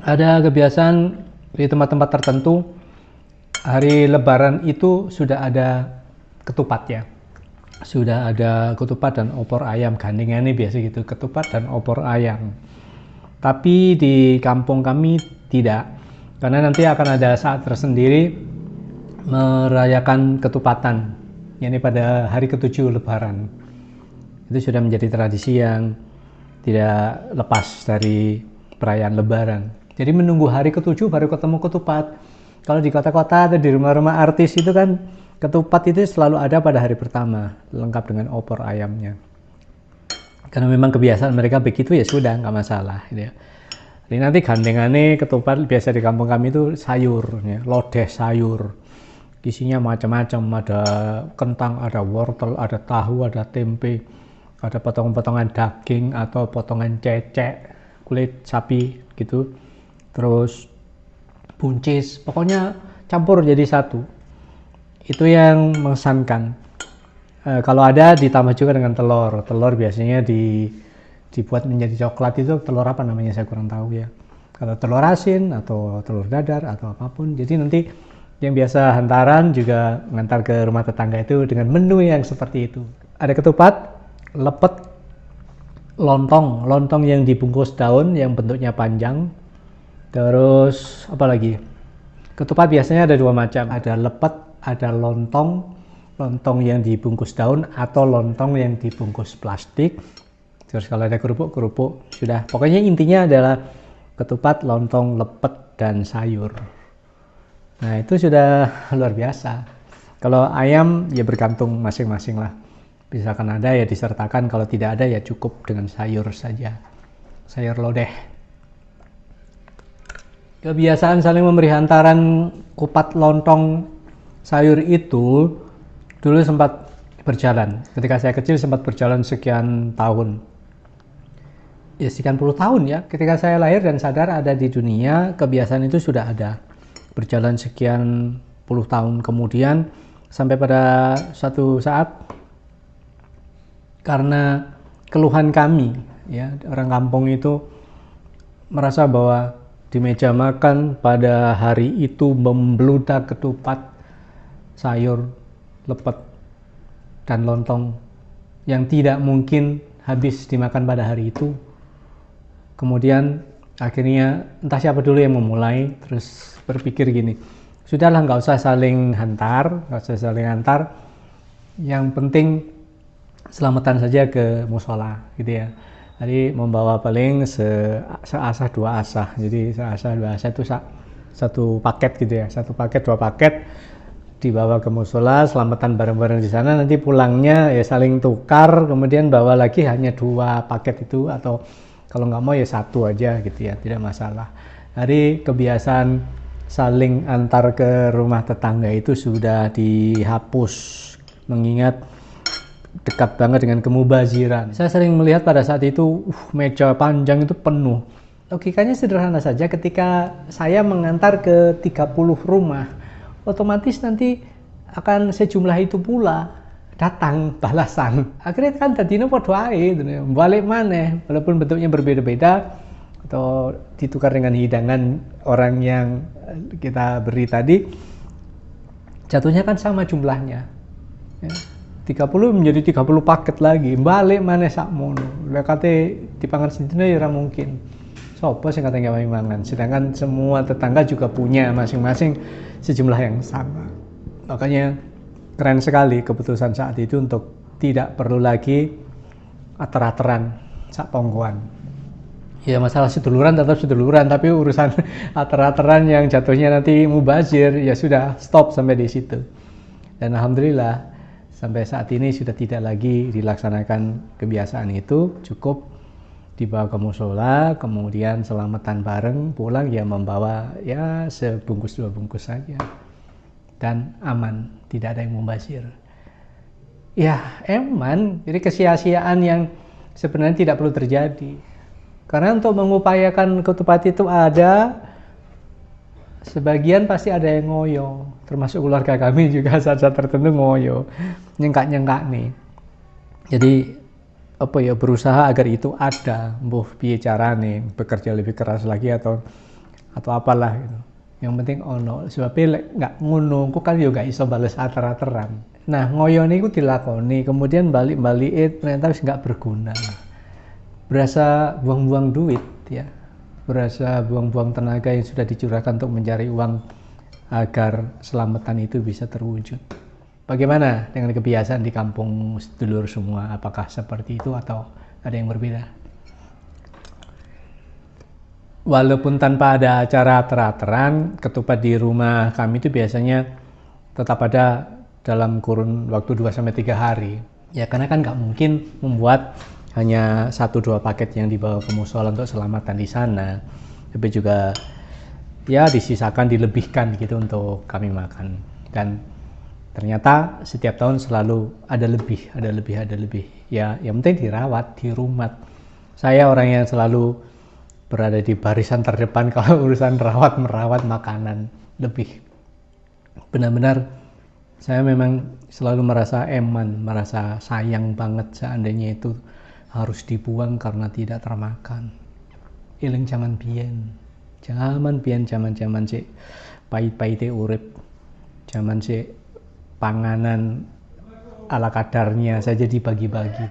Ada kebiasaan di tempat-tempat tertentu, hari Lebaran itu sudah ada ketupat ya. Sudah ada ketupat dan opor ayam, gandengannya biasa gitu, ketupat dan opor ayam. Tapi di kampung kami tidak, karena nanti akan ada saat tersendiri merayakan ketupatan, yakni pada hari ketujuh Lebaran. Itu sudah menjadi tradisi yang tidak lepas dari perayaan Lebaran. Jadi menunggu hari ketujuh baru ketemu ketupat. Kalau di kota-kota atau di rumah-rumah artis itu kan ketupat itu selalu ada pada hari pertama, lengkap dengan opor ayamnya. Karena memang kebiasaan mereka begitu, ya sudah, nggak masalah gitu ya. Jadi nanti gandengannya ketupat biasa di kampung kami itu sayur, ya, lodeh sayur. Isinya macam-macam, ada kentang, ada wortel, ada tahu, ada tempe, ada potongan-potongan daging atau potongan cecek, kulit sapi gitu. Terus buncis, pokoknya campur jadi satu. Itu yang mengesankan. Kalau ada ditambah juga dengan telur. Telur biasanya dibuat menjadi coklat, itu telur apa namanya saya kurang tahu ya. Atau telur asin atau telur dadar atau apapun. Jadi nanti yang biasa hantaran juga ngantar ke rumah tetangga itu dengan menu yang seperti itu. Ada ketupat, lepet, lontong yang dibungkus daun yang bentuknya panjang. Terus apa lagi? Ketupat biasanya ada dua macam, ada lepet, ada lontong yang dibungkus daun atau lontong yang dibungkus plastik. Terus kalau ada kerupuk, sudah. Pokoknya intinya adalah ketupat, lontong, lepet, dan sayur. Nah itu sudah luar biasa. Kalau ayam ya bergantung masing-masing lah. Misalkan ada ya disertakan, kalau tidak ada ya cukup dengan sayur saja. Sayur lodeh. Kebiasaan saling memberi hantaran kupat lontong sayur itu dulu sempat berjalan. Ketika saya kecil sempat berjalan sekian tahun. Ya sekian puluh tahun ya. Ketika saya lahir dan sadar ada di dunia, kebiasaan itu sudah ada. Berjalan sekian puluh tahun kemudian sampai pada suatu saat karena keluhan kami ya, orang kampung itu merasa bahwa di meja makan pada hari itu membludak ketupat, sayur, lepet, dan lontong yang tidak mungkin habis dimakan pada hari itu. Kemudian akhirnya entah siapa dulu yang memulai, terus berpikir gini, sudahlah nggak usah saling hantar, yang penting selamatan saja ke musola gitu ya. Jadi membawa paling seasah dua asah, jadi seasah dua asah itu satu paket gitu ya, satu paket dua paket dibawa ke musola, selamatan bareng-bareng di sana, nanti pulangnya ya saling tukar, kemudian bawa lagi hanya dua paket itu, atau kalau nggak mau ya satu aja gitu ya, tidak masalah. Jadi kebiasaan saling antar ke rumah tetangga itu sudah dihapus, mengingat dekat banget dengan kemubaziran. Saya sering melihat pada saat itu meja panjang itu penuh. Logikanya sederhana saja, ketika saya mengantar ke 30 rumah, otomatis nanti akan sejumlah itu pula datang balasan. Akhirnya kan tadinya podo ae, balik maneh, walaupun bentuknya berbeda-beda atau ditukar dengan hidangan orang yang kita beri tadi, jatuhnya kan sama jumlahnya ya. 30 menjadi 30 paket lagi, balik maneh sakmono. Lah kate dipangan sendiri ya ora mungkin. Sopo sing kate gawe mangan, sedangkan semua tetangga juga punya masing-masing sejumlah yang sama. Makanya keren sekali keputusan saat itu untuk tidak perlu lagi ater-ateran sak tonggoan. Ya masalah seduluran tetap seduluran, tapi urusan ater-ateran yang jatuhnya nanti mubazir ya sudah stop sampai di situ. Dan alhamdulillah sampai saat ini sudah tidak lagi dilaksanakan kebiasaan itu, cukup dibawa ke musola, kemudian selamatan bareng, pulang ya membawa ya sebungkus dua bungkus saja. Dan aman, tidak ada yang mubazir. Ya eman, jadi kesia-siaan yang sebenarnya tidak perlu terjadi. Karena untuk mengupayakan ketupat itu ada, sebagian pasti ada yang ngoyo, termasuk keluarga kami juga saat-saat tertentu ngoyo, nyengkak-nyengkak nih. Jadi apa ya, berusaha agar itu ada, mbuh piye carane, bekerja lebih keras lagi atau atau apalah gitu. Yang penting ono, sebabnya nggak ngono, kok kan juga iso bales ater-ateran. Nah ngoyo niku dilakoni, kemudian balik ternyata wis nggak berguna. Berasa buang-buang duit ya, berasa buang-buang tenaga yang sudah dicurahkan untuk mencari uang agar selamatan itu bisa terwujud. Bagaimana dengan kebiasaan di kampung sedulur semua? Apakah seperti itu atau ada yang berbeda? Walaupun tanpa ada acara ater-ateran, ketupat di rumah kami itu biasanya tetap ada dalam kurun waktu 2-3 hari. Ya karena kan nggak mungkin membuat hanya 1-2 paket yang dibawa ke musola untuk selamatan di sana. Tapi juga ya disisakan, dilebihkan gitu untuk kami makan. Dan ternyata setiap tahun selalu ada lebih. Ya yang penting dirawat, dirumat. Saya orang yang selalu berada di barisan terdepan kalau urusan merawat makanan lebih. Benar-benar saya memang selalu merasa eman, merasa sayang banget seandainya itu harus dibuang karena tidak termakan. Iling zaman biyen, zaman sik pahit-pahite urip, zaman sik panganan ala kadarnya saja dibagi-bagi.